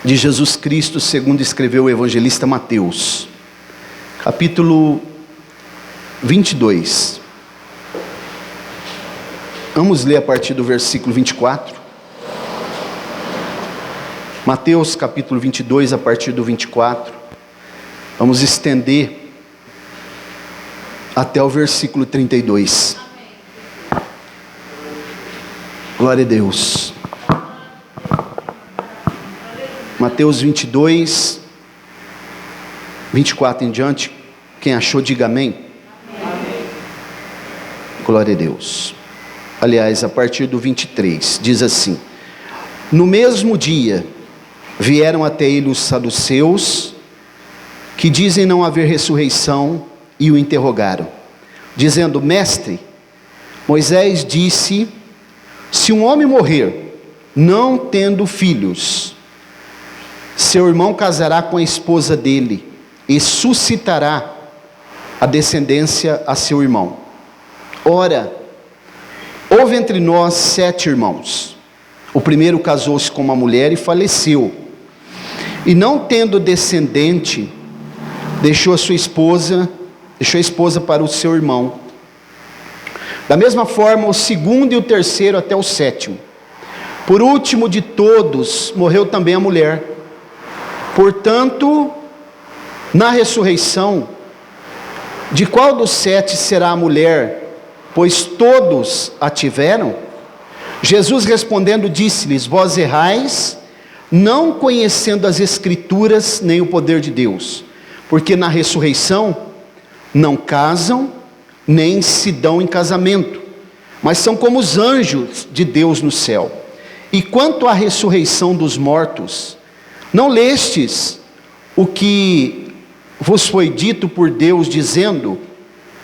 de Jesus Cristo, segundo escreveu o evangelista Mateus, capítulo 22. Vamos ler a partir do versículo 24. Mateus capítulo 22, a partir do 24. Vamos estender até o versículo 32. Glória a Deus. Mateus 22, 24 em diante. Quem achou, diga amém. Amém. Glória a Deus. Aliás, a partir do 23, diz assim: no mesmo dia, vieram até ele os saduceus, que dizem não haver ressurreição, e o interrogaram, dizendo: mestre, Moisés disse, se um homem morrer, não tendo filhos, seu irmão casará com a esposa dele, e suscitará a descendência a seu irmão. Ora, houve entre nós 7 irmãos. O primeiro casou-se com uma mulher e faleceu, e não tendo descendente, deixou a esposa para o seu irmão. Da mesma forma, o segundo e o terceiro até o 7º. Por último de todos, morreu também a mulher. Portanto, na ressurreição, de qual dos 7 será a mulher, pois todos a tiveram? Jesus respondendo disse-lhes: vós errais, não conhecendo as Escrituras nem o poder de Deus, porque na ressurreição não casam, nem se dão em casamento, mas são como os anjos de Deus no céu. E quanto à ressurreição dos mortos, não lestes o que vos foi dito por Deus, dizendo: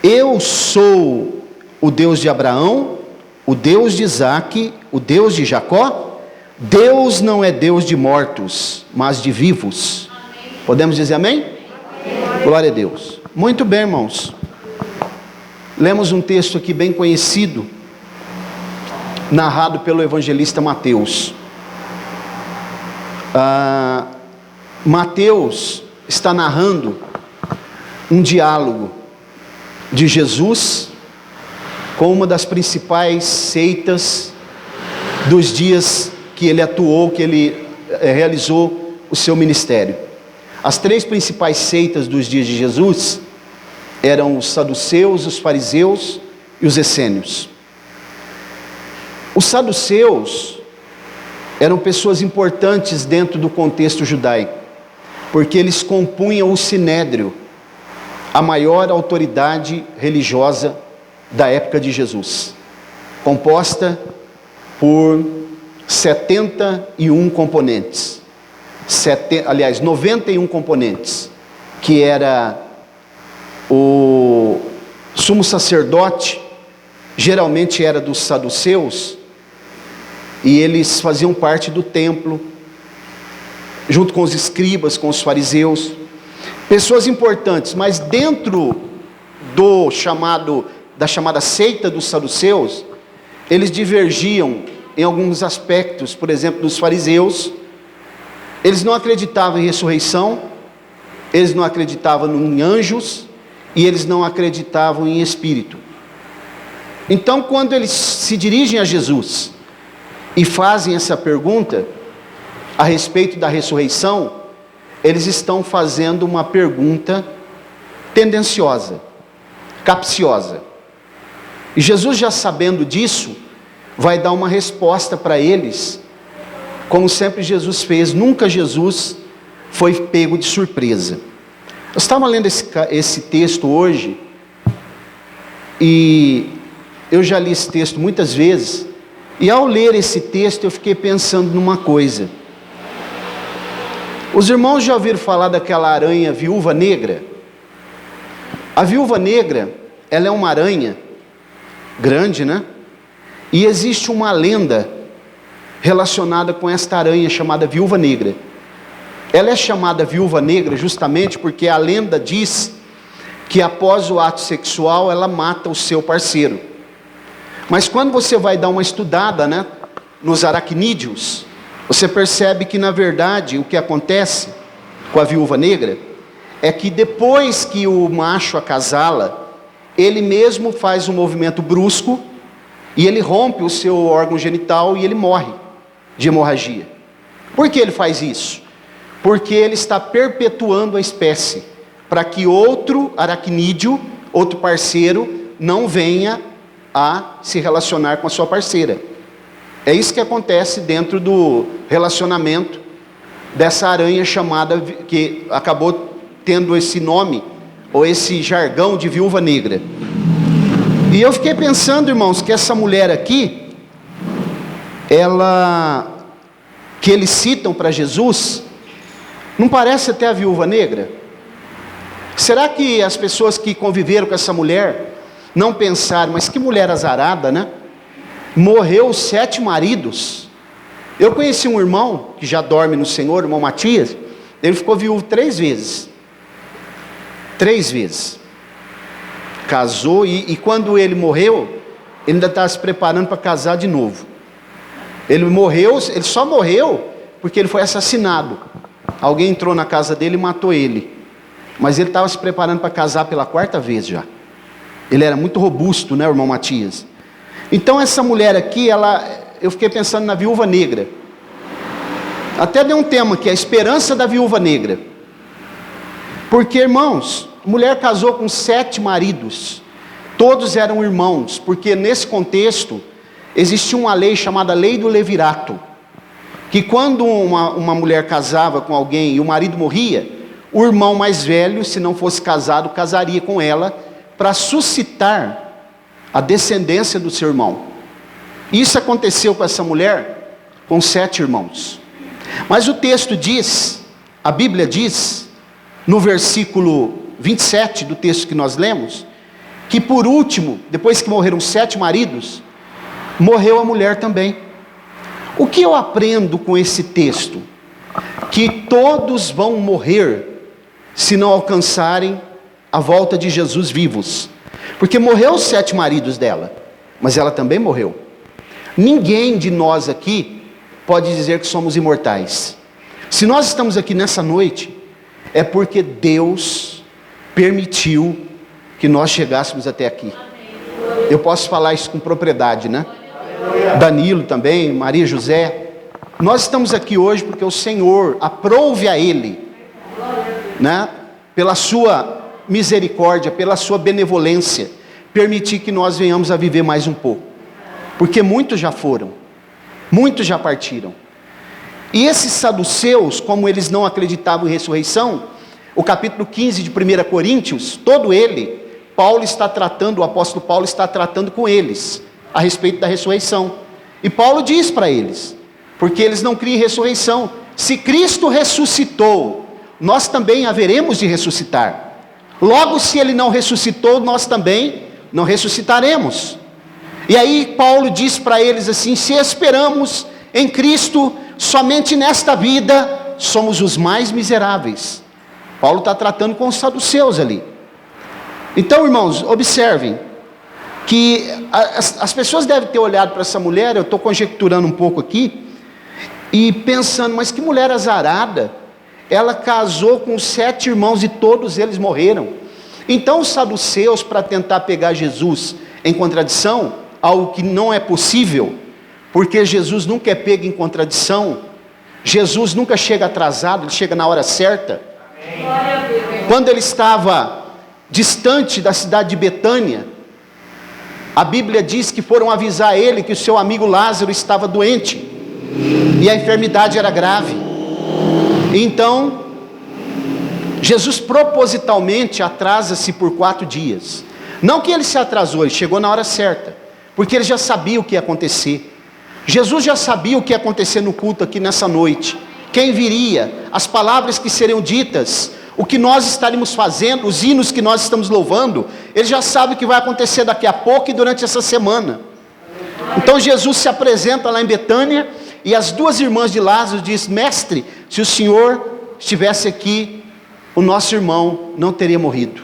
eu sou o Deus de Abraão, o Deus de Isaque, o Deus de Jacó? Deus não é Deus de mortos, mas de vivos. Amém. Podemos dizer amém? Amém. Glória a Deus. Muito bem, irmãos. Lemos um texto aqui bem conhecido, narrado pelo evangelista Mateus. Mateus está narrando um diálogo de Jesus com uma das principais seitas dos dias que ele atuou, que ele realizou o seu ministério. As 3 principais seitas dos dias de Jesus eram os saduceus, os fariseus e os essênios. Os saduceus eram pessoas importantes dentro do contexto judaico, porque eles compunham o sinédrio, a maior autoridade religiosa da época de Jesus, composta por 71 componentes, 91 componentes, que era o sumo sacerdote, geralmente era dos saduceus, e eles faziam parte do templo, junto com os escribas, com os fariseus, pessoas importantes. Mas dentro da chamada seita dos saduceus, eles divergiam em alguns aspectos. Por exemplo, dos fariseus, eles não acreditavam em ressurreição, eles não acreditavam em anjos, e eles não acreditavam em espírito. Então, quando eles se dirigem a Jesus e fazem essa pergunta a respeito da ressurreição, eles estão fazendo uma pergunta tendenciosa, capciosa. E Jesus, já sabendo disso, vai dar uma resposta para eles, como sempre Jesus fez. Nunca Jesus foi pego de surpresa. Eu estava lendo esse texto hoje, e eu já li esse texto muitas vezes, e ao ler esse texto eu fiquei pensando numa coisa. Os irmãos já ouviram falar daquela aranha viúva negra? A viúva negra, ela é uma aranha grande, né? E existe uma lenda relacionada com esta aranha chamada viúva negra. Ela é chamada viúva negra justamente porque a lenda diz que após o ato sexual ela mata o seu parceiro. Mas quando você vai dar uma estudada, né, nos aracnídeos, Você percebe que, na verdade, o que acontece com a viúva negra é que depois que o macho acasala, ele mesmo faz um movimento brusco e ele rompe o seu órgão genital e ele morre de hemorragia. Por que ele faz isso? Porque ele está perpetuando a espécie, para que outro aracnídeo, outro parceiro, não venha a se relacionar com a sua parceira. É isso que acontece dentro do relacionamento dessa aranha chamada, que acabou tendo esse nome, ou esse jargão de viúva negra. E eu fiquei pensando, irmãos, que essa mulher aqui, que eles citam para Jesus, não parece até a viúva negra? Será que as pessoas que conviveram com essa mulher não pensaram, mas que mulher azarada, né? Morreu 7 maridos. Eu conheci um irmão que já dorme no Senhor, o irmão Matias. Ele ficou viúvo 3 vezes. 3 vezes. Casou e quando ele morreu, ele ainda estava se preparando para casar de novo. Ele só morreu porque ele foi assassinado. Alguém entrou na casa dele e matou ele. Mas ele estava se preparando para casar pela 4ª vez já. Ele era muito robusto, né, irmão Matias? Então essa mulher aqui, eu fiquei pensando na viúva negra. Até dei um tema aqui, a esperança da viúva negra. Porque, irmãos, a mulher casou com 7 maridos. Todos eram irmãos, porque nesse contexto existia uma lei chamada lei do levirato, que quando uma mulher casava com alguém e o marido morria, o irmão mais velho, se não fosse casado, casaria com ela para suscitar a descendência do seu irmão. Isso aconteceu com essa mulher com 7 irmãos. Mas o texto diz, a Bíblia diz, no versículo 27 do texto que nós lemos, que por último, depois que morreram 7 maridos, morreu a mulher também. O que eu aprendo com esse texto? Que todos vão morrer se não alcançarem a volta de Jesus vivos. Porque morreu os 7 maridos dela, mas ela também morreu. Ninguém de nós aqui pode dizer que somos imortais. Se nós estamos aqui nessa noite, é porque Deus permitiu que nós chegássemos até aqui. Eu posso falar isso com propriedade, né? Danilo também, Maria José. Nós estamos aqui hoje porque o Senhor aprouve a Ele, né? Pela sua misericórdia, pela sua benevolência, permitir que nós venhamos a viver mais um pouco. Porque muitos já foram, muitos já partiram. E esses saduceus, como eles não acreditavam em ressurreição, o capítulo 15 de 1 Coríntios, todo ele, o apóstolo Paulo está tratando com eles, a respeito da ressurreição. E Paulo diz para eles, porque eles não criam em ressurreição, se Cristo ressuscitou, nós também haveremos de ressuscitar. Logo, se Ele não ressuscitou, nós também não ressuscitaremos. E aí Paulo diz para eles assim, se esperamos em Cristo somente nesta vida, somos os mais miseráveis. Paulo está tratando com os saduceus ali. Então, irmãos, observem, que as pessoas devem ter olhado para essa mulher, eu estou conjecturando um pouco aqui, e pensando, mas que mulher azarada, ela casou com 7 irmãos e todos eles morreram. Então os saduceus, para tentar pegar Jesus em contradição, algo que não é possível, porque Jesus nunca é pego em contradição, Jesus nunca chega atrasado, ele chega na hora certa. Quando ele estava distante da cidade de Betânia, a Bíblia diz que foram avisar ele que o seu amigo Lázaro estava doente, e a enfermidade era grave. Então, Jesus propositalmente atrasa-se por 4 dias. Não que ele se atrasou, ele chegou na hora certa, porque ele já sabia o que ia acontecer. Jesus já sabia o que ia acontecer no culto aqui nessa noite. Quem viria, as palavras que seriam ditas, o que nós estaríamos fazendo, os hinos que nós estamos louvando, ele já sabe o que vai acontecer daqui a pouco e durante essa semana. Então Jesus se apresenta lá em Betânia, e as 2 irmãs de Lázaro dizem, mestre, se o Senhor estivesse aqui, o nosso irmão não teria morrido.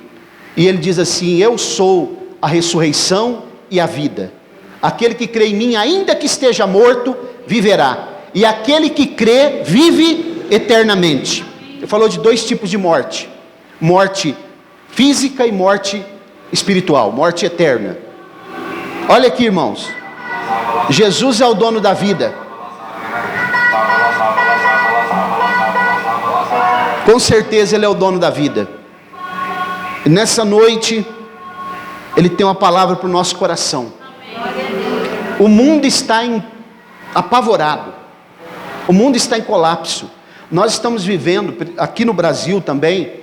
E ele diz assim, eu sou a ressurreição e a vida. Aquele que crê em mim, ainda que esteja morto, viverá. e aquele que crê vive eternamente. Ele falou de 2 tipos de morte: morte física e morte espiritual, morte eterna. Olha aqui, irmãos, Jesus é o dono da vida. Com certeza Ele é o dono da vida. E nessa noite Ele tem uma palavra para o nosso coração. O mundo está apavorado. O mundo está em colapso. Nós estamos vivendo, aqui no Brasil também,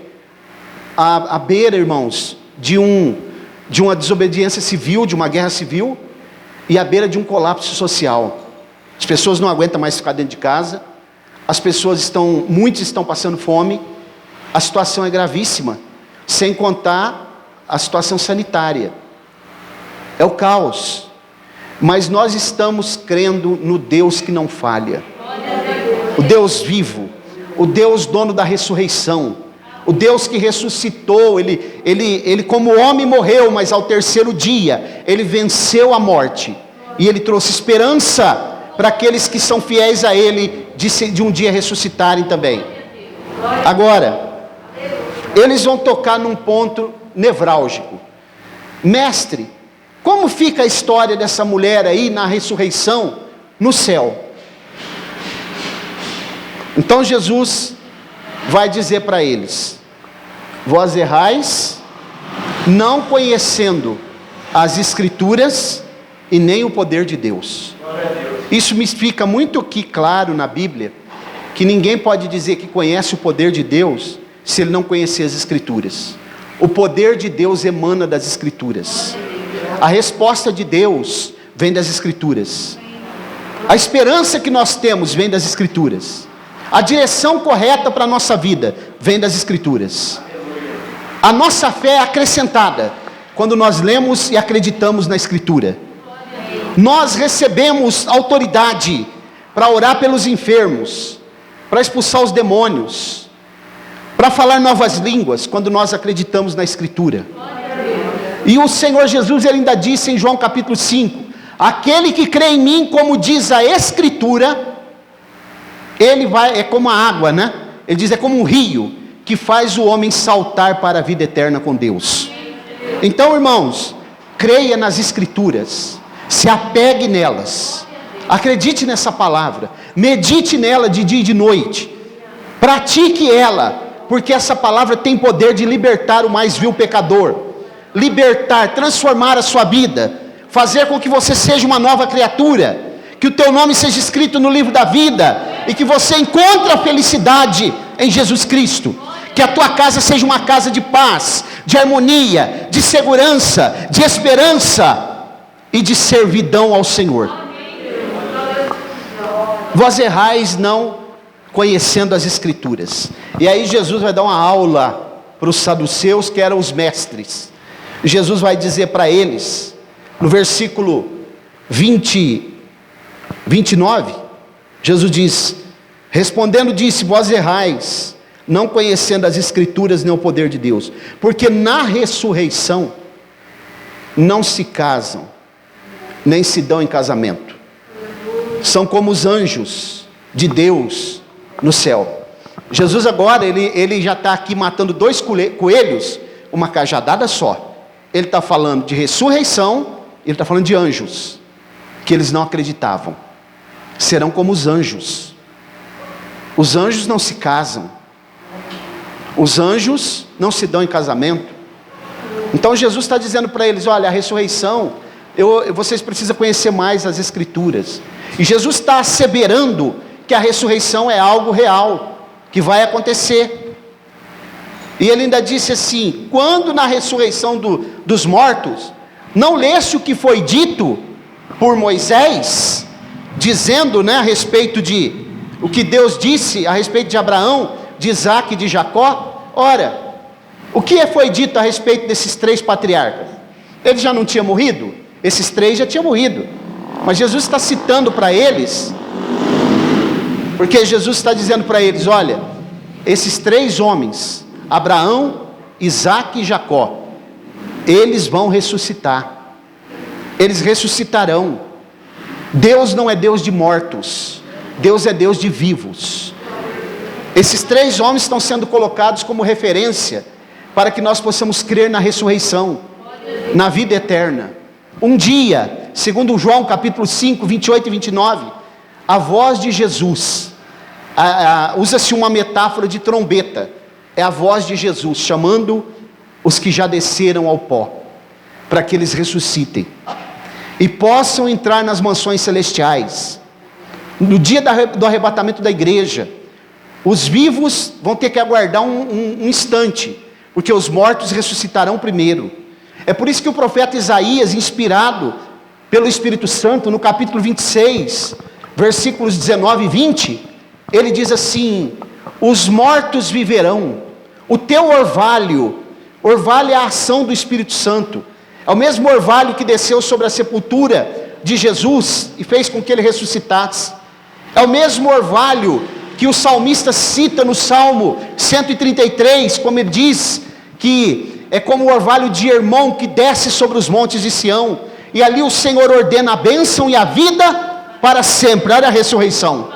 à beira, irmãos, de uma desobediência civil, de uma guerra civil, e à beira de um colapso social. As pessoas não aguentam mais ficar dentro de casa. Muitos estão passando fome. A situação é gravíssima, sem contar a situação sanitária. É o caos. Mas nós estamos crendo no Deus que não falha, o Deus vivo, o Deus dono da ressurreição, o Deus que ressuscitou. Ele como homem morreu, mas ao 3º dia Ele venceu a morte, e Ele trouxe esperança para aqueles que são fiéis a Ele, de um dia ressuscitarem também. Agora, eles vão tocar num ponto nevrálgico. Mestre, como fica a história dessa mulher aí na ressurreição, no céu? Então Jesus vai dizer para eles: vós errais, não conhecendo as Escrituras e nem o poder de Deus. Isso me fica muito aqui claro na Bíblia, que ninguém pode dizer que conhece o poder de Deus se ele não conhecer as Escrituras. O poder de Deus emana das Escrituras. A resposta de Deus vem das Escrituras. A esperança que nós temos vem das Escrituras. A direção correta para a nossa vida vem das Escrituras. A nossa fé é acrescentada quando nós lemos e acreditamos na Escritura. Nós recebemos autoridade para orar pelos enfermos, para expulsar os demônios, para falar novas línguas, quando nós acreditamos na Escritura. E o Senhor Jesus, Ele ainda disse em João capítulo 5, aquele que crê em mim, como diz a Escritura, é como a água, né? Ele diz, é como um rio, que faz o homem saltar para a vida eterna com Deus. Então, irmãos, creia nas Escrituras, se apegue nelas, acredite nessa palavra, medite nela de dia e de noite, pratique ela, porque essa palavra tem poder de libertar o mais vil pecador, libertar, transformar a sua vida, fazer com que você seja uma nova criatura, que o teu nome seja escrito no livro da vida, e que você encontre a felicidade em Jesus Cristo, que a tua casa seja uma casa de paz, de harmonia, de segurança, de esperança e de servidão ao Senhor. Vós errais não conhecendo as Escrituras. E aí Jesus vai dar uma aula para os saduceus, que eram os mestres. Jesus vai dizer para eles, no versículo 29, Jesus diz, respondendo disse, vós errais, não conhecendo as Escrituras nem o poder de Deus, porque na ressurreição não se casam, nem se dão em casamento, são como os anjos de Deus no céu. Jesus agora, ele já está aqui matando 2 coelhos, uma cajadada só. Ele está falando de ressurreição, ele está falando de anjos, que eles não acreditavam, serão como os anjos. Os anjos não se casam, os anjos não se dão em casamento. Então Jesus está dizendo para eles, olha, a ressurreição, vocês precisam conhecer mais as Escrituras. E Jesus está asseverando que a ressurreição é algo real, que vai acontecer. E ele ainda disse assim, quando na ressurreição dos mortos, não leste o que foi dito por Moisés, dizendo, a respeito de, o que Deus disse a respeito de Abraão, de Isaac e de Jacó? Ora, o que foi dito a respeito desses 3 patriarcas? Eles já não tinham morrido? Esses 3 já tinham morrido, mas Jesus está citando para eles, porque Jesus está dizendo para eles, olha, esses 3 homens, Abraão, Isaac e Jacó, eles vão ressuscitar, eles ressuscitarão. Deus não é Deus de mortos, Deus é Deus de vivos. Esses 3 homens estão sendo colocados como referência para que nós possamos crer na ressurreição, na vida eterna. Um dia, segundo João capítulo 5, 28 e 29, a voz de Jesus, usa-se uma metáfora de trombeta, é a voz de Jesus chamando os que já desceram ao pó, para que eles ressuscitem e possam entrar nas mansões celestiais. No dia do arrebatamento da igreja, os vivos vão ter que aguardar um instante, porque os mortos ressuscitarão primeiro. É por isso que o profeta Isaías, inspirado pelo Espírito Santo, no capítulo 26, versículos 19 e 20, ele diz assim: os mortos viverão, o teu orvalho é a ação do Espírito Santo, é o mesmo orvalho que desceu sobre a sepultura de Jesus e fez com que ele ressuscitasse, é o mesmo orvalho que o salmista cita no Salmo 133, como ele diz, que é como o orvalho de Hermon que desce sobre os montes de Sião, e ali o Senhor ordena a bênção e a vida para sempre. Olha a ressurreição.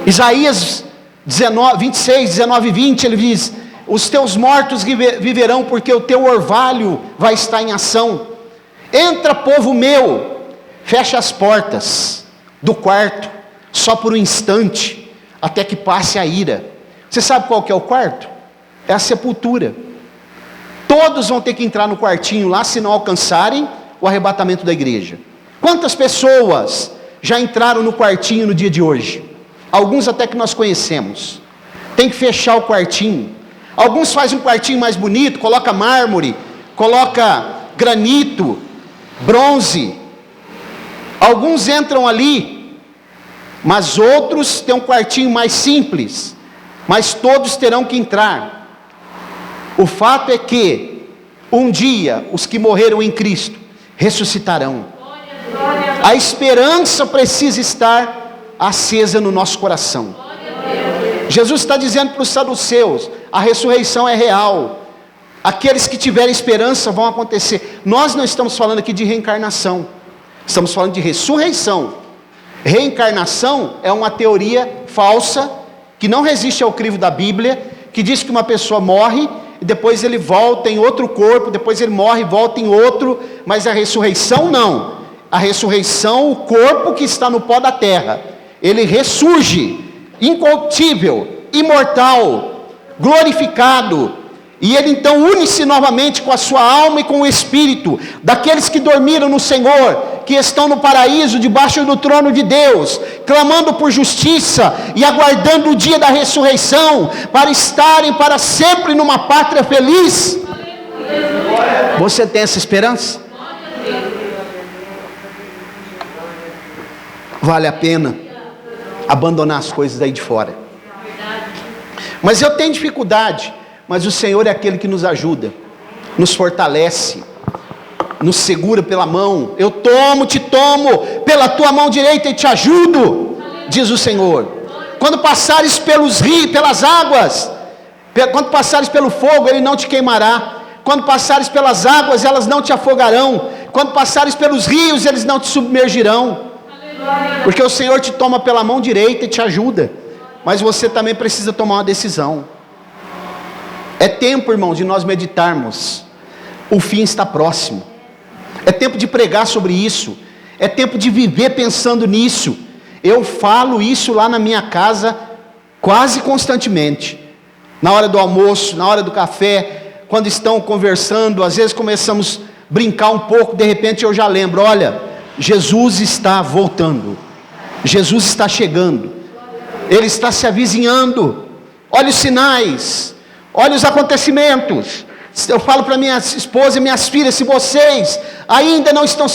Isaías 26, 19 e 20, ele diz: os teus mortos viverão, porque o teu orvalho vai estar em ação. Entra, povo meu, fecha as portas do quarto, só por um instante, até que passe a ira. Você sabe qual que é o quarto? É a sepultura. Todos vão ter que entrar no quartinho lá, se não alcançarem o arrebatamento da igreja. Quantas pessoas já entraram no quartinho no dia de hoje? Alguns até que nós conhecemos. Tem que fechar o quartinho. Alguns fazem um quartinho mais bonito, coloca mármore, coloca granito, bronze. Alguns entram ali, mas outros têm um quartinho mais simples, mas todos terão que entrar. O fato é que um dia os que morreram em Cristo ressuscitarão. A esperança precisa estar acesa no nosso coração. Jesus está dizendo para os saduceus: a ressurreição é real, aqueles que tiverem esperança vão acontecer. Nós não estamos falando aqui de reencarnação, estamos falando de ressurreição. Reencarnação é uma teoria falsa, que não resiste ao crivo da Bíblia, que diz que uma pessoa morre, e depois ele volta em outro corpo, depois ele morre e volta em outro, mas a ressurreição não. A ressurreição, o corpo que está no pó da terra, ele ressurge, incorruptível, imortal, glorificado, e ele então une-se novamente com a sua alma e com o espírito daqueles que dormiram no Senhor, que estão no paraíso, debaixo do trono de Deus, clamando por justiça e aguardando o dia da ressurreição, para estarem para sempre numa pátria feliz. Você tem essa esperança? Vale a pena abandonar as coisas aí de fora. Mas eu tenho dificuldade, mas o Senhor é aquele que nos ajuda, nos fortalece, nos segura pela mão. Eu te tomo pela tua mão direita e te ajudo, diz o Senhor. Quando passares pelos rios, pelas águas, quando passares pelo fogo, ele não te queimará. Quando passares pelas águas, elas não te afogarão. Quando passares pelos rios, eles não te submergirão. Porque o Senhor te toma pela mão direita e te ajuda. Mas você também precisa tomar uma decisão. É tempo, irmão, de nós meditarmos. O fim está próximo. É tempo de pregar sobre isso. É tempo de viver pensando nisso. Eu falo isso lá na minha casa quase constantemente. Na hora do almoço, na hora do café, quando estão conversando, às vezes começamos a brincar um pouco, de repente eu já lembro: olha, Jesus está voltando. Jesus está chegando. Ele está se avizinhando. Olha os sinais. Olha os acontecimentos. Eu falo para minha esposa e minhas filhas: se vocês ainda não estão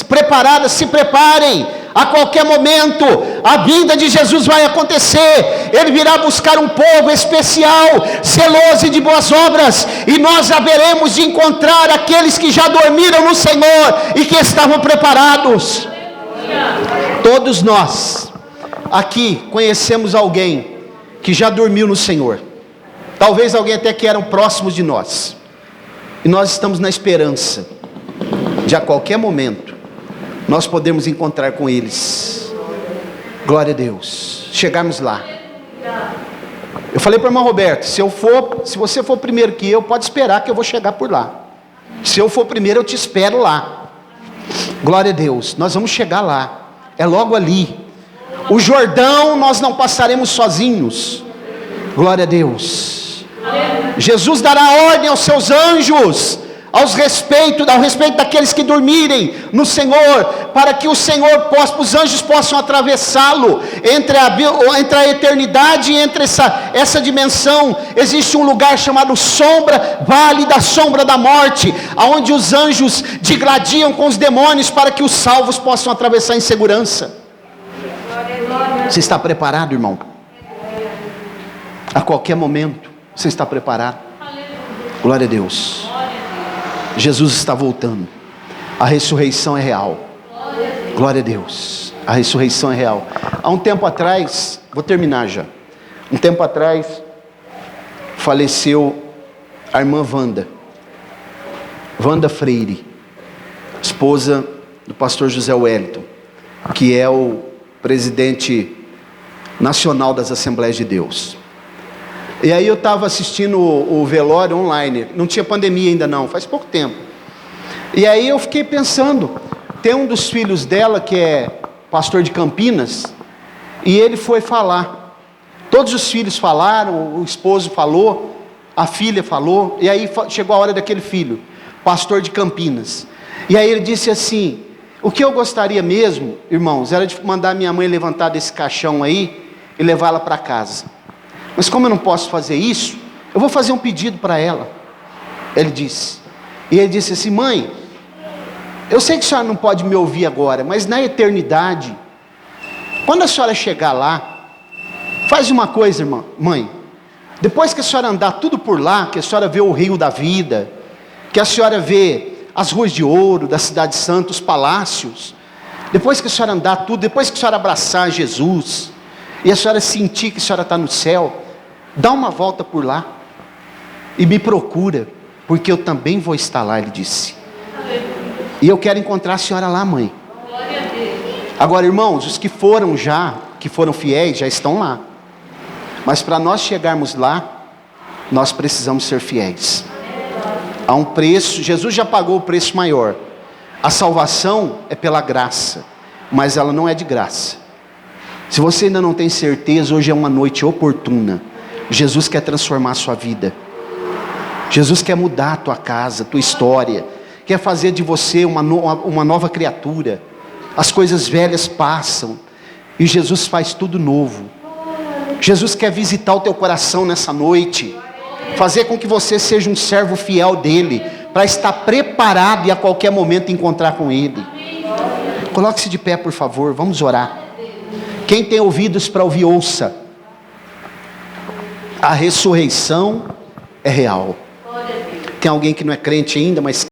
preparadas, se preparem. A qualquer momento a vinda de Jesus vai acontecer. Ele virá buscar um povo especial, zeloso e de boas obras, e nós haveremos de encontrar aqueles que já dormiram no Senhor e que estavam preparados. Todos nós aqui conhecemos alguém que já dormiu no Senhor. Talvez alguém até que eram próximos de nós. E nós estamos na esperança de a qualquer momento nós podemos encontrar com eles. Glória a Deus. Chegarmos lá. Eu falei para a irmã Roberta, se você for primeiro que eu, pode esperar que eu vou chegar por lá. Se eu for primeiro, eu te espero lá. Glória a Deus. Nós vamos chegar lá. É logo ali. O Jordão nós não passaremos sozinhos. Glória a Deus. Jesus dará ordem aos seus anjos ao respeito daqueles que dormirem no Senhor, para que o Senhor os anjos possam atravessá-lo entre a eternidade e entre essa dimensão. Existe um lugar chamado sombra, vale da sombra da morte, aonde os anjos digladiam com os demônios para que os salvos possam atravessar em segurança. Você está preparado, irmão? A qualquer momento você está preparado? Glória a Deus. Jesus está voltando. A ressurreição é real. Glória a Deus. A ressurreição é real. Há um tempo atrás, vou terminar já. Um tempo atrás, faleceu a irmã Wanda Freire, esposa do pastor José Wellington, que é o presidente nacional das Assembleias de Deus. E aí eu estava assistindo o velório online, não tinha pandemia ainda não, faz pouco tempo. E aí eu fiquei pensando, tem um dos filhos dela que é pastor de Campinas, e ele foi falar. Todos os filhos falaram, o esposo falou, a filha falou, e aí chegou a hora daquele filho, pastor de Campinas. E aí ele disse assim, o que eu gostaria mesmo, irmãos, era de mandar minha mãe levantar desse caixão aí e levá-la para casa. Mas como eu não posso fazer isso, eu vou fazer um pedido para ela. Ele disse. E ele disse assim, mãe, eu sei que a senhora não pode me ouvir agora, mas na eternidade, quando a senhora chegar lá, faz uma coisa, irmã, mãe. Depois que a senhora andar tudo por lá, que a senhora vê o rio da vida, que a senhora vê as ruas de ouro da cidade santa, os palácios, depois que a senhora andar tudo, depois que a senhora abraçar Jesus, e a senhora sentir que a senhora está no céu, dá uma volta por lá e me procura, porque eu também vou estar lá, ele disse. E eu quero encontrar a senhora lá, mãe. Agora, irmãos, os que foram fiéis, já estão lá. Mas para nós chegarmos lá, nós precisamos ser fiéis. Há um preço, Jesus já pagou o preço maior. A salvação é pela graça, mas ela não é de graça. Se você ainda não tem certeza, hoje é uma noite oportuna. Jesus quer transformar a sua vida. Jesus quer mudar a tua casa, a tua história. Quer fazer de você uma nova criatura. As coisas velhas passam e Jesus faz tudo novo. Jesus quer visitar o teu coração nessa noite, fazer com que você seja um servo fiel dele, para estar preparado e a qualquer momento encontrar com ele. Coloque-se de pé, por favor, vamos orar. Quem tem ouvidos para ouvir, ouça. A ressurreição é real. Tem alguém que não é crente ainda, mas